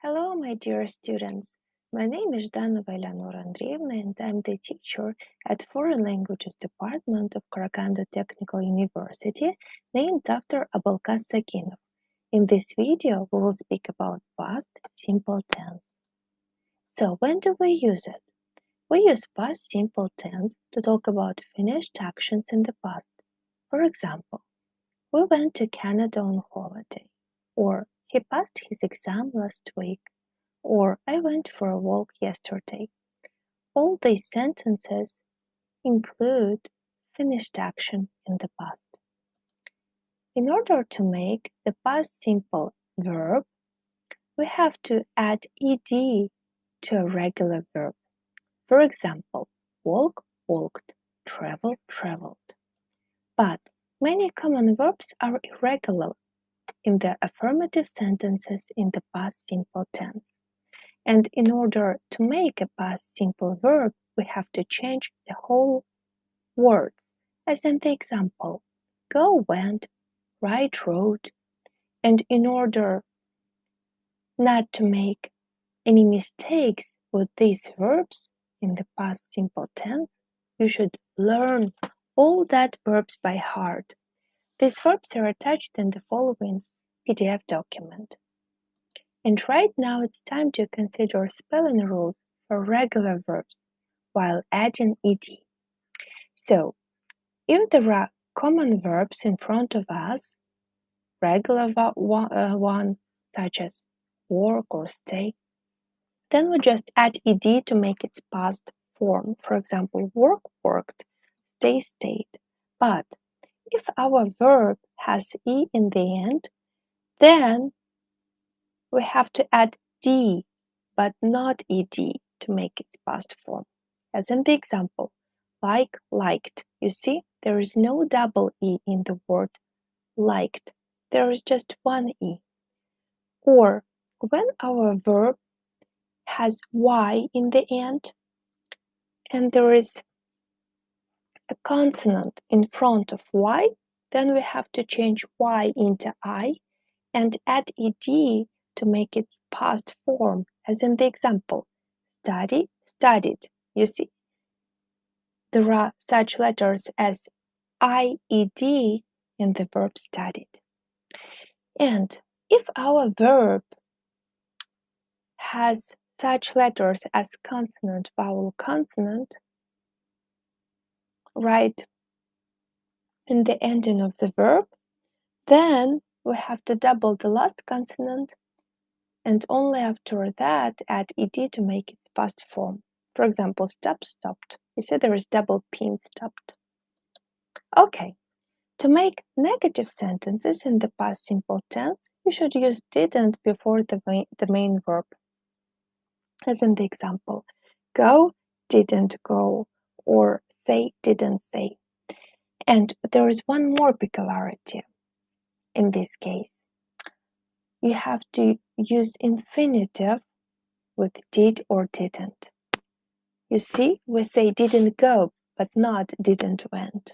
Hello, my dear students. My name is Danova Eleonora Andreevna, and I'm the teacher at Foreign Languages Department of Karaganda Technical University, named after Abolkaz Sakinov. In this video, we will speak about past simple tense. So, when do we use it? We use past simple tense to talk about finished actions in the past. For example, we went to Canada on holiday, or he passed his exam last week, or I went for a walk yesterday. All these sentences include finished action in the past. In order to make the past simple verb, we have to add ed to a regular verb. For example, walk, walked, travel, traveled. But many common verbs are irregular in the affirmative sentences in the past simple tense. And in order to make a past simple verb, we have to change the whole words, as in the example, go, went, ride, rode. And in order not to make any mistakes with these verbs in the past simple tense, you should learn all that verbs by heart. These verbs are attached in the following PDF document. And right now it's time to consider spelling rules for regular verbs while adding ed. So, if there are common verbs in front of us, regular one such as work or stay, then we just add ed to make its past form. For example, work, worked, stay, stayed. But if our verb has e in the end, then we have to add d, but not ed, to make its past form. As in the example, like, liked. You see, there is no double e in the word liked. There is just one e. Or when our verb has y in the end, and there is a consonant in front of y, then we have to change y into I and add ed to make its past form, as in the example, study, studied. You see, there are such letters as IED in the verb studied. And if our verb has such letters as consonant, vowel, consonant, right in the ending of the verb, then we have to double the last consonant and only after that add ed to make its past form. For example, stop, stopped. You see there is double p in stopped. Okay, to make negative sentences in the past simple tense, you should use didn't before the main verb. As in the example, go, didn't go, or say, didn't say. And there is one more peculiarity in this case. You have to use infinitive with did or didn't. You see, we say didn't go, but not didn't went.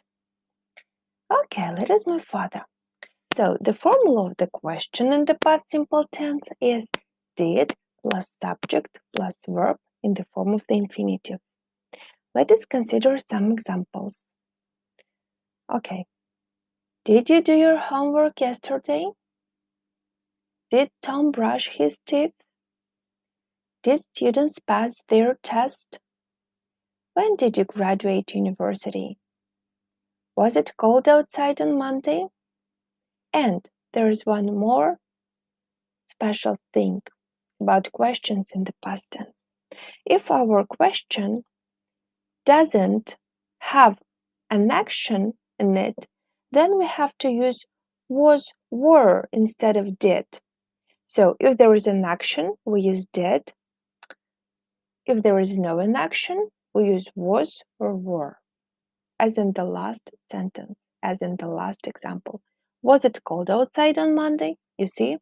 Okay, let us move further. So the formula of the question in the past simple tense is did plus subject plus verb in the form of the infinitive. Let us consider some examples. Okay. Did you do your homework yesterday? Did Tom brush his teeth? Did students pass their test? When did you graduate university? Was it cold outside on Monday? And there is one more special thing about questions in the past tense. If our question doesn't have an action in it, then we have to use was, were instead of did. So if there is an action, we use did. If there is no an action, we use was or were, as in the last sentence, as in the last example. Was it cold outside on Monday? You see,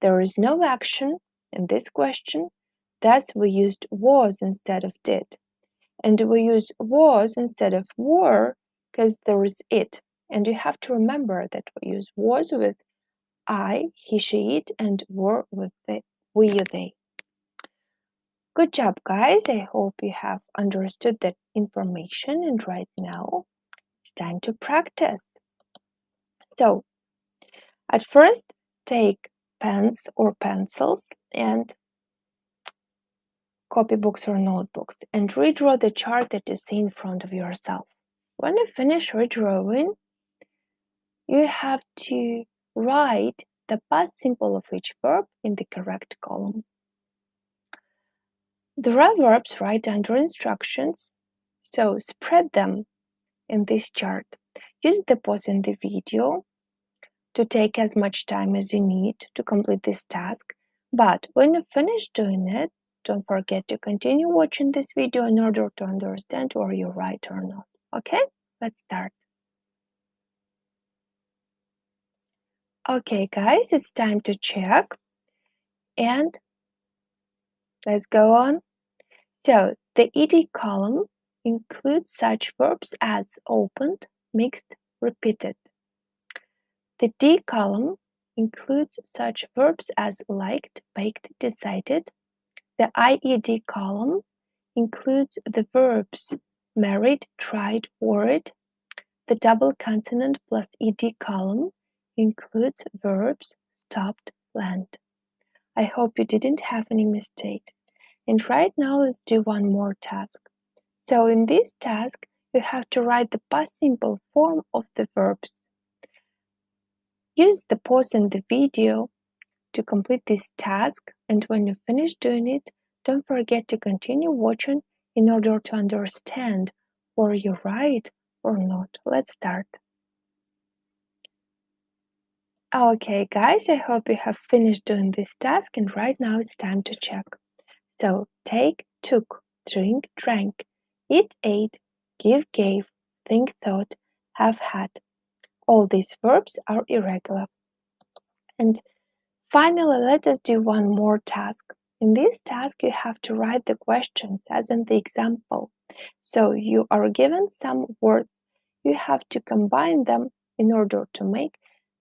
there is no action in this question, thus we used was instead of did. And we use was instead of were because there is it. And you have to remember that we use was with I, he, she, it, and were with the we, you, they. Good job, guys. I hope you have understood that information, and right now it's time to practice. So, at first, take pens or pencils and copybooks or notebooks and redraw the chart that you see in front of yourself. When you finish redrawing, you have to write the past simple of each verb in the correct column. There are verbs right under instructions, so spread them in this chart. Use the pause in the video to take as much time as you need to complete this task, but when you finish doing it, don't forget to continue watching this video in order to understand whether you're right or not. Okay, let's start. Okay, guys, it's time to check and let's go on. So, the ed column includes such verbs as opened, mixed, repeated. The D column includes such verbs as liked, baked, decided. The IED column includes the verbs married, tried, worried. The double consonant plus ed column includes verbs stopped, planned. I hope you didn't have any mistakes. And right now let's do one more task. So in this task, you have to write the past simple form of the verbs. Use the pause in the video to complete this task, and when you finish doing it, don't forget to continue watching in order to understand whether you're right or not. Let's start. Okay, guys, I hope you have finished doing this task, and right now it's time to check. So, take, took, drink, drank, eat, ate, give, gave, think, thought, have, had. All these verbs are irregular. And finally, let us do one more task. In this task, you have to write the questions as in the example. So you are given some words. You have to combine them in order to make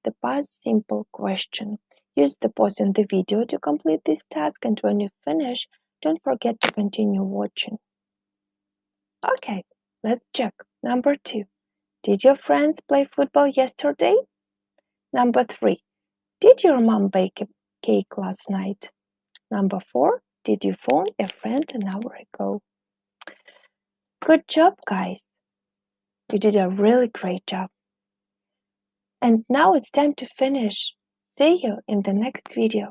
the past simple question. Use the pause in the video to complete this task, and when you finish, don't forget to continue watching. Okay, let's check. Number 2. Did your friends play football yesterday? Number 3. Did your mom bake a cake last night? Number 4. Did you phone a friend an hour ago? Good job, guys. You did a really great job. And now it's time to finish. See you in the next video.